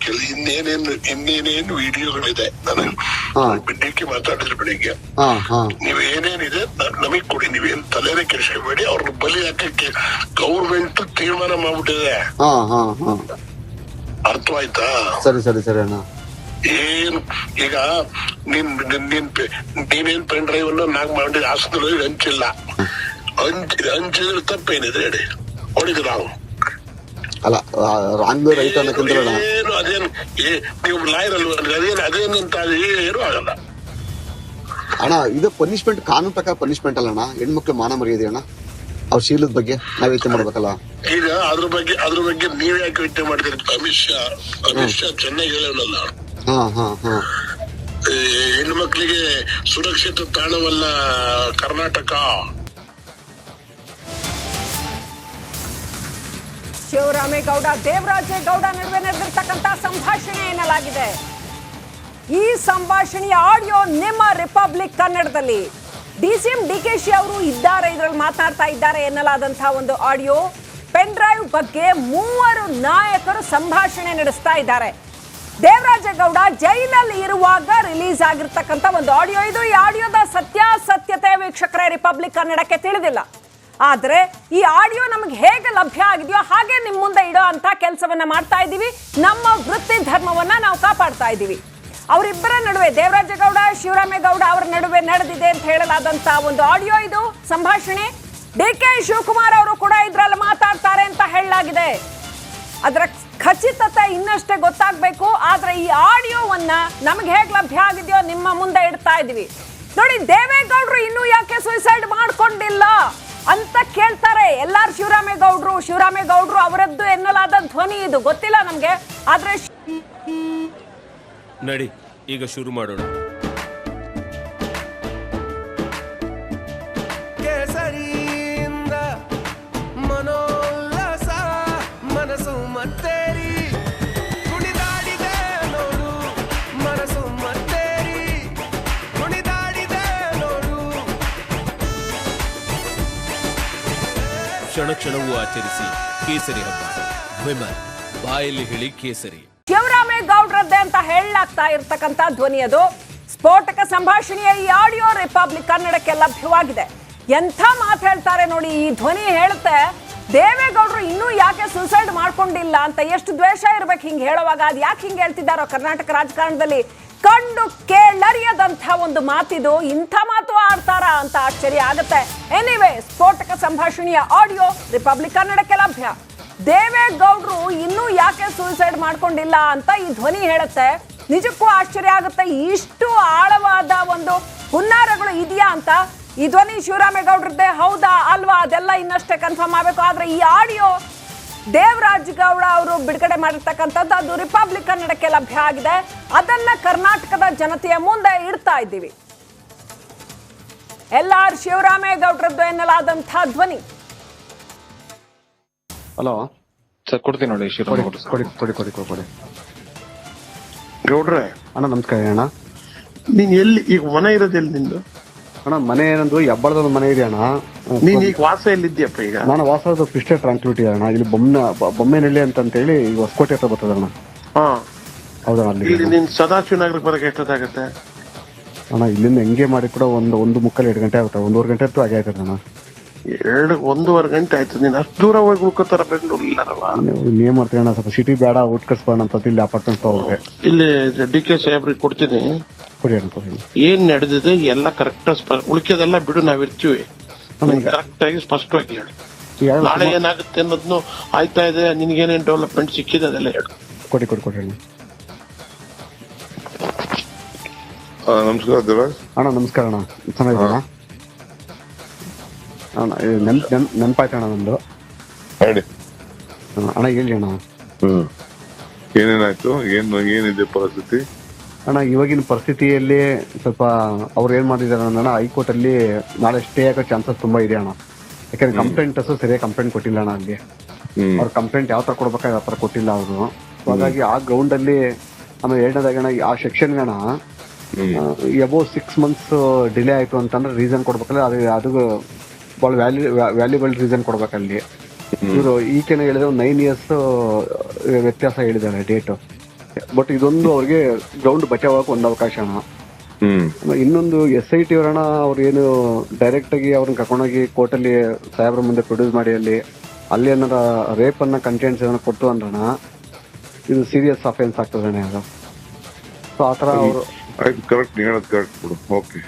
ಕೇಳಿ ಇನ್ನೇನೇನು ವಿಡಿಯೋಗಳಿದೆ. ನಾನು ಬೆಳಿಗ್ಗೆ ಮಾತಾಡಿದ್ರೆ ಬೆಳಿಗ್ಗೆ ನೀವ್ ಏನೇನಿದೆ ನಮಗ್ ಕೊಡಿ, ನೀವೇನ್ ತಲೆನೇ ಕೆಡಿಸ್ಕೊಬೇಡಿ. ಅವ್ರನ್ನ ಬಲಿ ಹಾಕಕ್ಕೆ ಗೌರ್ಮೆಂಟ್ ತೀರ್ಮಾನ ಮಾಡ್ಬಿಟ್ಟಿದೆ. ಅರ್ಥವಾಯ್ತಾ? ಸರಿ ಸರಿ ಸರಿ ಅಣ್ಣ. ಏನು ಈಗ ನೀನೇನ್ ಪೆನ್ ಡ್ರೈವ್ ಅನ್ನು ನಾಕ್ ಮಾಡಿ ಹಾಸ್ಪಿಟಲ್ ಹಂಚಿಲ್ಲ, ಹಂಚಿದ್ರೆ ತಪ್ಪೇನಿದೆ ಹೇಳಿ? ಹೊಡಿದ್ರು ನಾವು ಅಲ್ಲ ರಾಂಗ್ ರೈಟ್ ಅನ್ನಕ್ಕಿಂತ ಏನು ಅದೇನು ನೀವು ಲಾಯರ್ ಅಲ್ವ? ಅದೇನಂತ ಏನು ಆಗಲ್ಲ ಅಣ್ಣ. ಇದು ಪನಿಷ್ಮೆಂಟ್ ಕಾನೂನು ಪ್ರಕಾರ ಪನಿಷ್ಮೆಂಟ್ ಅಲ್ಲ ಅಣ್ಣ. ಹೆಣ್ಮಕ್ಳು ಮಾನ ಮರ್ಯಾದೆ ಅಣ್ಣ. ಅವ್ರ ಶೀಲದ ಬಗ್ಗೆ ನಾವ್ ಯೋಚನೆ ಮಾಡ್ಬೇಕಲ್ಲ. ಈಗ ಅದ್ರ ಬಗ್ಗೆ ನೀವ್ ಯಾಕೆ ಯೋಚನೆ ಮಾಡ್ತೀರಿ? ಅಮಿತ್ ಶಾ ಚೆನ್ನಾಗಿ ಹೇಳೋಣಲ್ಲ, ಹೆಣ್ಣು ಮಕ್ಕಳಿಗೆ ಸುರಕ್ಷಿತ ತಾಣವಲ್ಲ ಕರ್ನಾಟಕ. ಶಿವರಾಮೇಗೌಡ ದೇವರಾಜೇಗೌಡ ನಡುವೆ ನಡೆದಿರ್ತಕ್ಕಂಥ ಸಂಭಾಷಣೆ ಎನ್ನಲಾಗಿದೆ. ಈ ಸಂಭಾಷಣೆಯ ಆಡಿಯೋ ನಿಮ್ಮ ರಿಪಬ್ಲಿಕ್ ಕನ್ನಡದಲ್ಲಿ ಡಿಸಿಎಂ ಡಿಕೆಶಿ ಅವರು ಇದ್ದಾರೆ, ಇದರಲ್ಲಿ ಮಾತನಾಡ್ತಾ ಇದ್ದಾರೆ ಎನ್ನಲಾದಂತಹ ಒಂದು ಆಡಿಯೋ. ಪೆನ್ ಡ್ರೈವ್ ಬಗ್ಗೆ ಮೂವರು ನಾಯಕರು ಸಂಭಾಷಣೆ ನಡೆಸ್ತಾ ಇದ್ದಾರೆ. ದೇವರಾಜೇಗೌಡ ಜೈಲಲ್ಲಿ ಇರುವಾಗ ರಿಲೀಸ್ ಆಗಿರ್ತಕ್ಕಂಥ ಒಂದು ಆಡಿಯೋ ಇದು. ಈ ಆಡಿಯೋದ ಸತ್ಯಾಸತ್ಯತೆ ವೀಕ್ಷಕರೇ ರಿಪಬ್ಲಿಕ್ ಕನ್ನಡಕ್ಕೆ ತಿಳಿದಿಲ್ಲ. ಆದ್ರೆ ಈ ಆಡಿಯೋ ನಮಗೆ ಹೇಗೆ ಲಭ್ಯ ಆಗಿದೆಯೋ ಹಾಗೆ ನಿಮ್ಮ ಮುಂದೆ ಇಡೋ ಅಂತ ಕೆಲಸವನ್ನ ಮಾಡ್ತಾ ಇದ್ದೀವಿ. ನಮ್ಮ ವೃತ್ತಿ ಧರ್ಮವನ್ನ ನಾವು ಕಾಪಾಡ್ತಾ ಇದ್ದೀವಿ. ಅವರಿಬ್ಬರ ನಡುವೆ ದೇವರಾಜೇಗೌಡ ಶಿವರಾಮೇಗೌಡ ಅವರ ನಡುವೆ ನಡೆದಿದೆ ಅಂತ ಹೇಳಲಾದಂತ ಒಂದು ಆಡಿಯೋ ಇದು, ಸಂಭಾಷಣೆ. ಡಿಕೆ ಶಿವಕುಮಾರ್ ಅವರು ಕೂಡ ಇದ್ರಲ್ಲಿ ಮಾತಾಡ್ತಾರೆ ಅಂತ ಹೇಳಲಾಗಿದೆ. ಅದರ ಖಚಿತತೆ ಇನ್ನಷ್ಟೇ ಗೊತ್ತಾಗಬೇಕು. ಆದ್ರೆ ಈ ಆಡಿಯೋವನ್ನ ನಮಗೆ ಹೇಗೆ ಲಭ್ಯ ಆಗಿದೆಯೋ ನಿಮ್ಮ ಮುಂದೆ ಇಡ್ತಾ ಇದೀವಿ. ನೋಡಿ, ದೇವೇಗೌಡರು ಇನ್ನೂ ಯಾಕೆ ಸುಯಿಸೈಡ್ ಮಾಡ್ಕೊಂಡಿಲ್ಲ ಅಂತ ಕೇಳ್ತಾರೆ ಎಲ್ಲಾರು. ಶಿವರಾಮೇಗೌಡರು ಅವರದ್ದು ಎನ್ನಲಾದ ಧ್ವನಿ ಇದು, ಗೊತ್ತಿಲ್ಲ ನಮ್ಗೆ. ಆದ್ರೆ ನಡಿ ಈಗ ಶುರು ಮಾಡೋಣ. ಕೇಸರಿಯಿಂದ ಮನೋಲ್ಲಾಸ ಮನಸ್ಸು ಮತ್ತೇರಿ ಕುಣಿದಾಡಿದೆ ನೋಡು, ಮನಸ್ಸು ಮತ್ತೇರಿ ಕುಣಿದಾಡಿದೆ ನೋಡು. ಕ್ಷಣ ಕ್ಷಣವೂ ಆಚರಿಸಿ ಕೇಸರಿ ಹಬ್ಬ. ವಿಮಲ್ ಬಾಯಲ್ಲಿ ಹೇಳಿ ಕೇಸರಿ. ಶಿವರಾಮೇಗೌಡರದ್ದೇ ಅಂತ ಹೇಳಲಾಗ್ತಾ ಇರ್ತಕ್ಕಂಥ ಧ್ವನಿ ಅದು. ಸ್ಫೋಟಕ ಸಂಭಾಷಣೆಯ ಈ ಆಡಿಯೋ ರಿಪಬ್ಲಿಕ್ ಕನ್ನಡಕ್ಕೆ ಲಭ್ಯವಾಗಿದೆ. ಎಂಥ ಮಾತು ಹೇಳ್ತಾರೆ ನೋಡಿ. ಈ ಧ್ವನಿ ಹೇಳುತ್ತೆ ದೇವೇಗೌಡರು ಇನ್ನೂ ಯಾಕೆ ಸುಸೈಡ್ ಮಾಡ್ಕೊಂಡಿಲ್ಲ ಅಂತ. ಎಷ್ಟು ದ್ವೇಷ ಇರ್ಬೇಕು ಹಿಂಗೆ ಹೇಳುವಾಗ. ಅದು ಯಾಕೆ ಹಿಂಗೆ ಹೇಳ್ತಿದ್ದಾರೋ ಕರ್ನಾಟಕ ರಾಜಕಾರಣದಲ್ಲಿ ಕಂಡು ಕೇಳರಿಯದಂಥ ಒಂದು ಮಾತಿದು. ಇಂಥ ಮಾತು ಆಡ್ತಾರ ಅಂತ ಆಶ್ಚರ್ಯ ಆಗುತ್ತೆ. ಎನಿವೇ, ಸ್ಫೋಟಕ ಸಂಭಾಷಣೆಯ ಆಡಿಯೋ ರಿಪಬ್ಲಿಕ್ ಕನ್ನಡಕ್ಕೆ ಲಭ್ಯ. ದೇವೇಗೌಡರು ಇನ್ನೂ ಯಾಕೆ ಸೂಸೈಡ್ ಮಾಡ್ಕೊಂಡಿಲ್ಲ ಅಂತ ಈ ಧ್ವನಿ ಹೇಳುತ್ತೆ. ನಿಜಕ್ಕೂ ಆಶ್ಚರ್ಯ ಆಗುತ್ತೆ. ಇಷ್ಟು ಆಳವಾದ ಒಂದು ಹುನ್ನಾರಗಳು ಇದೆಯಾ ಅಂತ. ಈ ಧ್ವನಿ ಶಿವರಾಮೇಗೌಡರದ್ದೇ ಹೌದಾ ಅಲ್ವಾ ಅದೆಲ್ಲ ಇನ್ನಷ್ಟೇ ಕನ್ಫರ್ಮ್ ಆಗಬೇಕು. ಆದ್ರೆ ಈ ಆಡಿಯೋ ದೇವರಾಜೇಗೌಡ ಅವರು ಬಿಡುಗಡೆ ಮಾಡಿರ್ತಕ್ಕಂಥದ್ದು, ಅದು ರಿಪಬ್ಲಿಕ್ ಕನ್ನಡಕ್ಕೆ ಲಭ್ಯ ಆಗಿದೆ. ಅದನ್ನ ಕರ್ನಾಟಕದ ಜನತೆಯ ಮುಂದೆ ಇಡ್ತಾ ಇದ್ದೀವಿ. ಎಲ್ಲಾರ್ ಶಿವರಾಮೇಗೌಡರದ್ದು ಎನ್ನಲಾದಂಥ ಧ್ವನಿ. ಹಲೋ ಸರ್, ಕೊಡ್ತೀನಿ ನೋಡಿ. ಕೊಡಿ. ಗೌಡ್ರೆ ಅಣ್ಣ ನಮಸ್ಕಾರ ಅಣ್ಣ. ನೀನ್ ಎಲ್ಲಿ ಈಗ ಮನೆ ಇರೋದು? ಎಲ್ಲಿ ನಿಂದು? ಅಣ್ಣ ಮನೆ ಏನಂದು ಹೆಬ್ಬಳದ ಮನೆ ಇದೆ ಅಣ್ಣ. ನೀನ್ ಈಗ ವಾಸ ಎಲ್ಲಿದ್ಯಪ್ಪ? ಈಗ ನಾನು ವಾಸದ ಕ್ರಿಸ್ಟಲ್ ಟ್ರಾನ್ಸ್ಪಿಟಿ ಅಣ್ಣ. ಇಲ್ಲಿ ಬೊಮ್ಮೆನಹಳ್ಳಿ ಅಂತ ಹೇಳಿ ಈಗ ಹೊಸಕೋಟೆ ಹತ್ರ ಬರ್ತದೆ ಅಣ್ಣ. ಹಾ ಹೌದಣ್ಣ. ಇಲ್ಲಿ ನೀನ್ ಸದಾಶಿವ ನಗರಕ್ಕೆ ಬರಕ್ಕೆ ಎಷ್ಟೊತ್ತಾಗತ್ತೆ ಅಣ್ಣ? ಇಲ್ಲಿಂದ ಹೆಂಗೆ ಮಾಡಿ ಕೂಡ ಒಂದು ಮುಕ್ಕಾಲು 2 ಗಂಟೆ ಆಗುತ್ತೆ. 1.5 ಗಂಟೆ ಅಂತೂ ಆಗೇ ಆಯ್ತದೆ ಅಣ್ಣ. 1.5 ಗಂಟೆ ಆಯ್ತು. ನೀನ್ ಅಷ್ಟು ದೂರ ಹೋಗಿ ಉಳ್ಕೋತಾರ ಬೆಂಗಳೂರು ಇಲ್ಲಾರಲ್ಲ? ಏನ್ ಮಾಡ್ತೀವಿ ಅಣ್ಣ, ಸ್ವಲ್ಪ ಸಿಟಿ ಬೇಡ, ಊಟ ಕಟ್ಸ್ಬೋಣ ಅಂತ ಇಲ್ಲಿ ಅಪಾರ್ಟ್ಮೆಂಟ್ ತಗೋಬೇಕು. ಇಲ್ಲಿ ಡಿಕೆ ಸಾಹೇಬ್ರಿಗೆ ಕೊಡ್ತೀನಿ. ಕೊಡಿ ಅಣ್ಣ. ಏನ್ ನಡೆದಿದೆ ಎಲ್ಲ ಕರೆಕ್ಟ್, ಉಳಿಕೆದೆಲ್ಲ ಬಿಡು, ನಾವಿರ್ತೀವಿ. ಕರೆಕ್ಟ್ ಆಗಿ ಸ್ಪಷ್ಟವಾಗಿ ಹೇಳಿ. ನಾಳೆ ಏನಾಗುತ್ತೆ ಅನ್ನೋದ್ನು ಆಯ್ತಾ ಇದೆ, ನಿನ್ಗೇನೇನ್ ಡೆವಲಪ್ಮೆಂಟ್ ಸಿಕ್ಕಿದೆ ಅದೆಲ್ಲ ಹೇಳು. ಕೊಡಿ ಅಣ್ಣ. ನಮಸ್ಕಾರ ದೇವರಾಜ್ ಅಣ್ಣ. ನಮಸ್ಕಾರ ಅಣ್ಣ. ಚೆನ್ನಾಗಿದ್ದೀರಾ ಅಣ್ಣ? ನೆನಪಾಯ್ತು ಅಣ್ಣ ನಮ್ದು. ಹೇಳಿ ಅಣ್ಣ. ಹೇಳಿ ಅಣ್ಣ. ಏನೇನಾಯ್ತು? ಏನಿದೆ ಪರಿಸ್ಥಿತಿ ಅಣ್ಣ? ಇವಾಗಿನ ಪರಿಸ್ಥಿತಿಯಲ್ಲಿ ಸ್ವಲ್ಪ ಅವ್ರು ಏನ್ ಮಾಡಿದಾರೆ ಅಣ್ಣ, ಹೈಕೋರ್ಟ್ ಅಲ್ಲಿ ನಾಳೆ ಸ್ಟೇ ಆಗೋ ಚಾನ್ಸಸ್ ತುಂಬಾ ಇದೆ ಅಣ್ಣ. ಯಾಕಂದ್ರೆ ಕಂಪ್ಲೇಂಟರ್ಸ್ ಸರಿಯಾಗಿ ಕಂಪ್ಲೇಂಟ್ ಕೊಟ್ಟಿಲ್ಲ ಅಣ್ಣ. ಅಲ್ಲಿ ಅವ್ರ ಕಂಪ್ಲೇಂಟ್ ಯಾವ ತರ ಕೊಡ್ಬೇಕಾದ್ರೆ ಆ ತರ ಕೊಟ್ಟಿಲ್ಲ ಅವರು. ಹಾಗಾಗಿ ಆ ಗ್ರೌಂಡ್ ಅಲ್ಲಿ ಆಮೇಲೆ ಎರಡನೇದಾಗ ಅಣ್ಣ, ಆ ಸೆಕ್ಷನ್ ಅಣ್ಣ ಅಬೌವ್ 6 months ಡಿಲೇ ಆಯ್ತು ಅಂತಂದ್ರೆ ರೀಸನ್ ಕೊಡ್ಬೇಕಲ್ಲ. ಅದು ಬಹಳ ವ್ಯಾಲ್ಯೂಬಲ್ ರೀಸನ್ ಕೊಡ್ಬೇಕಲ್ಲಿ. ಇವರು ಈಕೆನ ಹೇಳಿದ್ರೆ 9 years ವ್ಯತ್ಯಾಸ ಹೇಳಿದ್ದಾರೆ ಡೇಟ್. ಬಟ್ ಇದೊಂದು ಅವ್ರಿಗೆ ಗ್ರೌಂಡ್ ಬಚಾವಕ್ಕೆ ಒಂದು ಅವಕಾಶ ಅಣ್ಣ. ಇನ್ನೊಂದು SIT ಅವರಣ್ಣ ಅವ್ರು ಏನು ಡೈರೆಕ್ಟ್ ಆಗಿ ಅವ್ರನ್ನ ಕರ್ಕೊಂಡೋಗಿ ಕೋರ್ಟಲ್ಲಿ ಸಾಹೇಬ್ರ ಮುಂದೆ ಪ್ರೊಡ್ಯೂಸ್ ಮಾಡಿ ಅಲ್ಲಿ ಏನಾರ ರೇಪ್ ಅನ್ನ ಕಂಟೆಂಟ್ಸ್ ಏನಾರ ಕೊಟ್ಟು ಅಂದ್ರಣ ಇದು ಸೀರಿಯಸ್ ಅಫೆನ್ಸ್ ಆಗ್ತದಣ್ಣ ಅದು. ಸೊ ಆತರ ಅವರು ಕರೆಕ್ಟ್ ಹೇಳೋದು ಕರೆಕ್ಟ್ ಬಿಡು. ಓಕೆ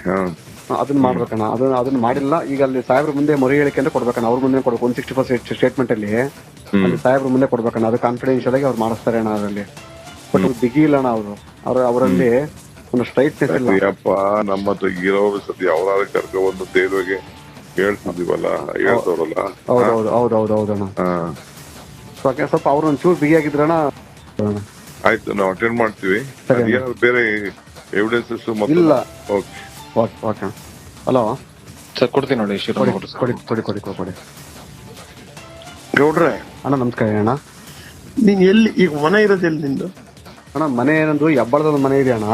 ಅದನ್ನ ಮಾಡ್ಬೇಕಣ್ಣ. ಅದನ್ನ ಮಾಡಿಲ್ಲ. ಈಗ ಅಲ್ಲಿ ಸಾಹೇಬ್ರ ಮುಂದೆ ಮೊರೆ ಹೇಳಿಕೆ ಅಂತ ಕೊಡ್ಬೇಕಣ್ಣ. ಅವ್ರ ಮುಂದೆ ಕೊಡ್ಬೇಕು. 164 ಸ್ಟೇಟ್ಮೆಂಟ್ ಅಲ್ಲಿ ಸಾಹೇಬ್ರ ಮುಂದೆ ಕೊಡ್ಬೇಕಣ್ಣ. ಅದು ಕಾನ್ಫಿಡೆನ್ಶಿಯಲ್ ಆಗಿ ಅವ್ರು ಮಾಡಿಸ್ತಾರೆ ಅಣ್ಣ ಅದರಲ್ಲಿ. ಬಟ್ ಬಿಗಿ ಇಲ್ಲ ಅಣ್ಣ ಅವರಲ್ಲಿ ಒಂದು ಸ್ಟ್ರೈಟ್ನೆಸ್ ಇಲ್ಲ. ಅಯ್ಯಪ್ಪ ನಮ್ಮ ಹತ್ರ ಇರೋರು ಸದ್ಯ ಅವರಾದ ಕರ್ಕೊಂಡು ದೇವ್ರಿಗೆ ಹೇಳ್ತಿದೀವಲ್ಲ ಹೇಳ್ತವ್ರಲ್ಲ. ಹೌದೌದೌದೌದೌದಣ್ಣ. ಸ್ವಲ್ಪ ಅವ್ರು ಒಂಚೂರು ಬಿಗಿ ಆಗಿದ್ರಣ್ಣ. ಆಯ್ತು, ನಾವು ಅಟೆಂಡ್ ಮಾಡ್ತೀವಿ. ಬೇರೆ ಎವಿಡೆನ್ಸಸ್ ಇಲ್ಲ. ಓಕೆ. ಹಲೋ ಸರ್ ಕೊಡ್ತೀನಿ ನೋಡಿ. ಕೊಡಿ. ಗೌಡ್ರೆ ಅಣ್ಣ ನಮಸ್ಕಾರ ಅಣ್ಣ. ನೀನ್ ಎಲ್ಲಿ ಈಗ ಮನೆ ಇರೋದೆಲ್ಲಿ ನಿಂದು? ಅಣ್ಣ ಮನೆ ಏನಂದು ಹೆಬ್ಬಳದ ಮನೆ ಇದೆ ಅಣ್ಣ.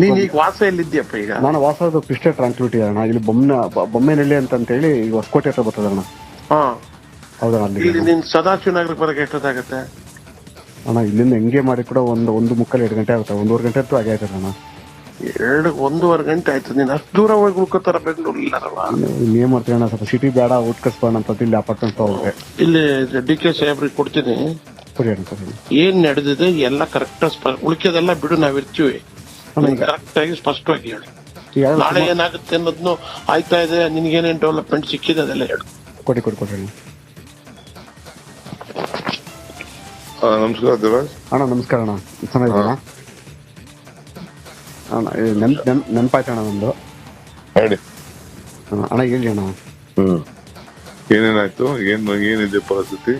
ನೀನ್ ಈಗ ವಾಸ ಎಲ್ಲಿದ್ಯಪ್ಪ ಈಗ? ನಾನು ವಾಸದ ಕ್ರಿಸ್ಟಲ್ ಟ್ರಾನ್ಸ್ಪಿಟಿ ಅಣ್ಣ. ಇಲ್ಲಿ ಬೊಮ್ಮೆನಹಳ್ಳಿ ಅಂತ ಹೇಳಿ ಈಗ ಹೊಸಕೋಟೆ ಹತ್ರ ಬರ್ತದ ಅಣ್ಣ. ಹೌದಣ್ಣ. ಇಲ್ಲಿ ನೀನ್ ಸದಾಶಿವ ನಗರಕ್ಕೆ ಬರಕ್ಕೆ ಎಷ್ಟೊತ್ತಾಗತ್ತೆ ಅಣ್ಣ? ಇಲ್ಲಿಂದ ಹೆಂಗೆ ಮಾಡಿ ಕೂಡ ಒಂದು ಮುಕ್ಕಲ್ 2 ಗಂಟೆ ಆಗುತ್ತೆ. 1.5 ಗಂಟೆ ಅಂತೂ ಆಗೇ ಆಯ್ತದ ಅಣ್ಣ. 1.5 ಗಂಟೆ ಆಯ್ತು. ನೀನ್ ಅಷ್ಟು ದೂರ ಹೋಗಿ ಉಳ್ಕೋತಾರ ಬೆಂಗಳೂರು ಇಲ್ಲಾರಲ್ಲ? ಏನ್ ಮಾಡ್ತೀವಿ ಅಣ್ಣ, ಸ್ವಲ್ಪ ಸಿಟಿ ಬೇಡ ಉಟ್ಕಸ್ಬೋಣ ಅಂತ ಇಲ್ಲಿ ಅಪಾರ್ಟ್ಮೆಂಟ್ ಹೋಗ್ರೆ ಇಲ್ಲಿ DK ಸಾಹೇಬ್ರಿಗೆ ಕೊಡ್ತೀನಿ. ಏನ್ ನಡೆದಿದೆ ಎಲ್ಲ ಕರೆಕ್ಟ್ ಉಳಿಕೆದೆಲ್ಲ ಬಿಡು, ನಾವಿರ್ತೀವಿ. ಕರೆಕ್ಟ್ ಆಗಿ ಸ್ಪಷ್ಟವಾಗಿ ಹೇಳಿ. ನಾಳೆ ಏನಾಗುತ್ತೆ ಅನ್ನೋದ್ನು ಆಯ್ತಾ ಇದೆ, ನಿನ್ಗೇನೇನ್ ಡೆವಲಪ್ಮೆಂಟ್ ಸಿಕ್ಕಿದೆ ಅದೆಲ್ಲ ಹೇಳು. ಕೊಡಿ. ನಮಸ್ಕಾರ ದೇವರಾಜ್ ಅಣ್ಣ. ನಮಸ್ಕಾರ ಅಣ್ಣ. ಚೆನ್ನಾಗಿದ್ದೀರಾ ಅಣ್ಣ? ನೆನಪಾಯ್ತಣ್ಣ ನಂದು. ಹೇಳಿ ಅಣ್ಣ. ಹೇಳಿ ಅಣ್ಣ. ಏನೇನಾಯ್ತು? ಏನಿದೆ ಪರಿಸ್ಥಿತಿ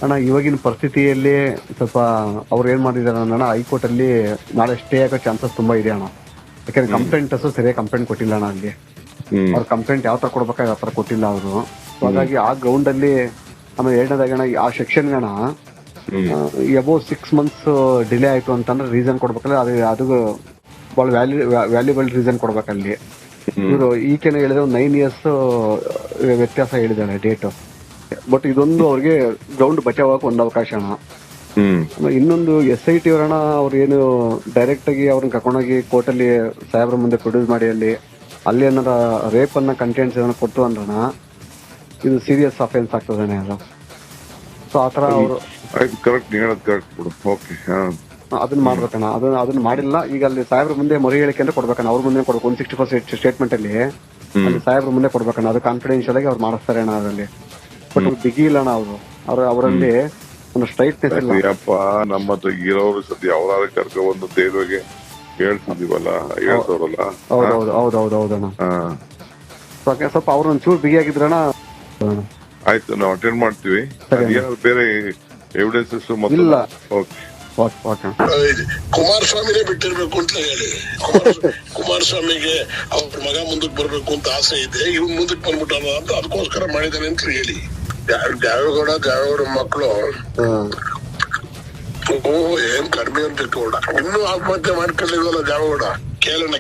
ಅಣ್ಣ? ಇವಾಗಿನ ಪರಿಸ್ಥಿತಿಯಲ್ಲಿ ಸ್ವಲ್ಪ ಅವ್ರು ಏನ್ ಮಾಡಿದಾರೆ ಅಣ್ಣ, ಹೈಕೋರ್ಟ್ ಅಲ್ಲಿ ನಾಳೆ ಸ್ಟೇ ಆಗೋ ಚಾನ್ಸಸ್ ತುಂಬಾ ಇದೆ ಅಣ್ಣ. ಯಾಕಂದ್ರೆ ಕಂಪ್ಲೇಂಟರ್ಸ್ ಸರಿಯಾಗಿ ಕಂಪ್ಲೇಂಟ್ ಕೊಟ್ಟಿಲ್ಲ ಅಣ್ಣ. ಅಲ್ಲಿ ಅವ್ರ ಕಂಪ್ಲೇಂಟ್ ಯಾವ ತರ ಕೊಡ್ಬೇಕಾಗ ಆ ತರ ಕೊಟ್ಟಿಲ್ಲ ಅವರು. ಹಾಗಾಗಿ ಆ ಗ್ರೌಂಡ್ ಅಲ್ಲಿ ಆಮೇಲೆ 2ನೇದಾಗಿ ಅಣ್ಣ ಆ ಸೆಕ್ಷನ್ ಅಣ್ಣ ಅಬೌವ್ 6 months ಡಿಲೇ ಆಯ್ತು ಅಂತಂದ್ರೆ ರೀಸನ್ ಕೊಡ್ಬೇಕಲ್ಲ. ಅದು ಬಹಳ ವ್ಯಾಲ್ಯೂಬಲ್ ರೀಸನ್ ಕೊಡ್ಬೇಕಲ್ಲಿ. ಇವರು ಈಕೆನ ಹೇಳಿದ್ರೆ ಒಂದು 9 years ವ್ಯತ್ಯಾಸ ಹೇಳಿದಾಳೆ ಡೇಟ್. ಬಟ್ ಇದೊಂದು ಅವ್ರಿಗೆ ಗ್ರೌಂಡ್ ಬಚಾವಕ್ಕೆ ಒಂದು ಅವಕಾಶ ಅಣ್ಣ. ಇನ್ನೊಂದು SIT ಅವರಣ್ಣ ಅವ್ರು ಏನು ಡೈರೆಕ್ಟ್ ಆಗಿ ಅವ್ರನ್ನ ಕರ್ಕೊಂಡೋಗಿ ಕೋರ್ಟಲ್ಲಿ ಸಾಹೇಬ್ರ ಮುಂದೆ ಪ್ರೊಡ್ಯೂಸ್ ಮಾಡಿ ಅಲ್ಲಿ ಏನಾರ ರೇಪ್ ಅನ್ನ ಕಂಟೆಂಟ್ಸ್ ಏನಾರ ಕೊಟ್ಟು ಅಂದ್ರಣ ಇದು ಸೀರಿಯಸ್ ಅಫೆನ್ಸ್ ಆಗ್ತದಣ್ಣ ಅದು. ಸೊ ಆತರ ಅವರು ಕರೆಕ್ಟ್ ಹೇಳೋದು ಕರೆಕ್ಟ್ ಬಿಡು. ಓಕೆ ಅದನ್ನ ಮಾಡ್ಬೇಕಣ್ಣ. ಅದನ್ನ ಮಾಡಿಲ್ಲ. ಈಗ ಅಲ್ಲಿ ಸಾಹೇಬ್ರ ಮುಂದೆ ಮೊರೆ ಹೇಳಿಕೆ ಅಂತ ಕೊಡ್ಬೇಕಣ್ಣ. ಅವ್ರ ಮುಂದೆ ಕೊಡ್ಬೇಕು. 164 ಸ್ಟೇಟ್ಮೆಂಟ್ ಅಲ್ಲಿ ಸಾಹೇಬ್ರ ಮುಂದೆ ಕೊಡ್ಬೇಕಣ್ಣ. ಅದು ಕಾನ್ಫಿಡೆನ್ಶಿಯಲ್ ಆಗಿ ಅವ್ರು ಮಾಡಿಸ್ತಾರೆ ಅಣ್ಣ ಅದರಲ್ಲಿ. ಬಟ್ ಬಿಗಿ ಇಲ್ಲ ಅಣ್ಣ ಅವರಲ್ಲಿ ಒಂದು ಸ್ಟ್ರೈಟ್ನೆಸ್ ಇಲ್ಲ. ಅಯ್ಯಪ್ಪ ನಮ್ಮ ಹತ್ರ ಇರೋರು ಸದ್ಯ ಅವರಾದ ಕರ್ಕೊಂಡು ದೇವ್ರಿಗೆ ಹೇಳ್ತಿದೀವಲ್ಲ ಹೇಳ್ತವ್ರಲ್ಲ. ಹೌದೌದೌದೌದಣ್ಣ. ಸ್ವಲ್ಪ ಅವ್ರು ಒಂಚೂರು ಬಿಗಿ ಆಗಿದ್ರಣ್ಣ. ಆಯ್ತು, ನಾವು ಅಟೆಂಡ್ ಮಾಡ್ತೀವಿ. ಬೇರೆ ಎವಿಡೆನ್ಸಸ್ ಇಲ್ಲ. ಕುಮಾರಸ್ವಾಮಿನೇ ಬಿಟ್ಟಿರ್ಬೇಕು ಅಂತ ಹೇಳಿ. ಕುಮಾರಸ್ವಾಮಿಗೆ ಅವ್ರ ಮಗ ಮುಂದಕ್ಕೆ ಬರ್ಬೇಕು ಅಂತ ಆಸೆ ಇದೆ, ಇವ್ನು ಮುಂದಕ್ಕೆ ಬಂದ್ಬಿಟ್ಟಾನ ಅಂತ ಅದಕ್ಕೋಸ್ಕರ ಮಾಡಿದಾನೆ ಅಂತ ಹೇಳಿ. ದ್ಯಾವೇಗೌಡ ಮಕ್ಕಳು ಏನ್ ಕಡಿಮೆ ಅಂತ ಗೌಡ ಇನ್ನೂ ಆತ್ಮಹತ್ಯೆ ಮಾಡ್ಕೊಳ್ಳಿಲ್ವಲ್ಲ ದ್ಯಾವೇಗೌಡ. ಕೇಳೋಣ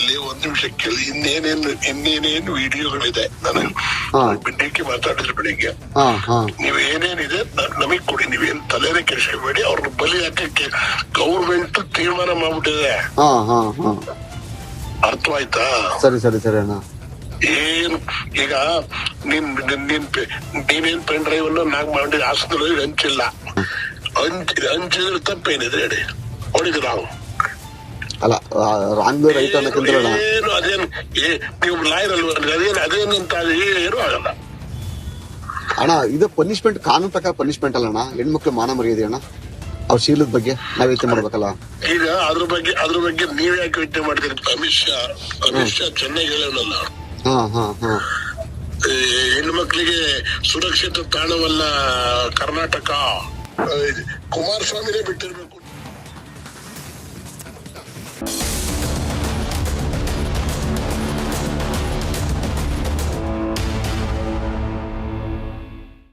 ಇಲ್ಲಿ 1 ನಿಮಿಷ ಕೇಳಿ. ಇನ್ನೇನೇನು ವಿಡಿಯೋಗಳಿದೆ. ನಾನು ಬೆಳಿಗ್ಗೆ ಮಾತಾಡಿದ್ರೆ ಬೆಳಿಗ್ಗೆ ನೀವ್ ಏನೇನಿದೆ ನಮಗ್ ಕೊಡಿ. ನೀವೇನ್ ತಲೆನೇ ಕೆಡಿಸ್ಕೊಬೇಡಿ. ಅವ್ರನ್ನ ಬಲಿ ಹಾಕಕ್ಕೆ ಗೌರ್ಮೆಂಟ್ ತೀರ್ಮಾನ ಮಾಡ್ಬಿಟ್ಟಿದೆ. ಅರ್ಥವಾಯ್ತಾ? ಸರಿ ಅಣ್ಣ. ಏನು ಈಗ ನೀನೇನ್ ಪೆನ್ ಡ್ರೈವ್ ಅನ್ನು ನಾಕ್ ಮಾಡಿ ಹಾಸನದಲ್ಲಿ ಹಂಚಿಲ್ಲ. ಹಂಚಿದ್ರೆ ತಪ್ಪೇನಿದೆ ಹೇಳಿ? ಹೊಡಿದ್ರು ನಾವು ಅಲ್ಲ ಏನು ಅದೇನು ನೀವು ಲಾಯರ್ ಅಲ್ವ? ಅದೇನಂತ ಏನು ಆಗಲ್ಲ ಅಣ್ಣ. ಇದು ಪನಿಷ್ಮೆಂಟ್ ಕಾನೂನು ಪ್ರಕಾರ ಪನಿಷ್ಮೆಂಟ್ ಅಲ್ಲ ಅಣ್ಣ. ಹೆಣ್ಮಕ್ಳು ಮಾನ ಮರ್ಯಾದೆ ಅಣ್ಣ. ಅವ್ರ ಶೀಲದ ಬಗ್ಗೆ ನಾವ್ ಯೋಚನೆ ಮಾಡ್ಬೇಕಲ್ಲ. ಈಗ ಅದ್ರ ಬಗ್ಗೆ ನೀವ್ ಯಾಕೆ ಯೋಚನೆ ಮಾಡ್ತೀರಿ? ಅಮಿತ್ ಶಾ ಚೆನ್ನಾಗಿ ಹೇಳೋಣಲ್ಲ. ಹೆಣ್ಮಕ್ಳಿಗೆ ಸುರಕ್ಷಿತ ತಾಣವಲ್ಲ ಕರ್ನಾಟಕ. ಕುಮಾರಸ್ವಾಮಿನೇ ಬಿಟ್ಟಿರ್ಬೇಕು.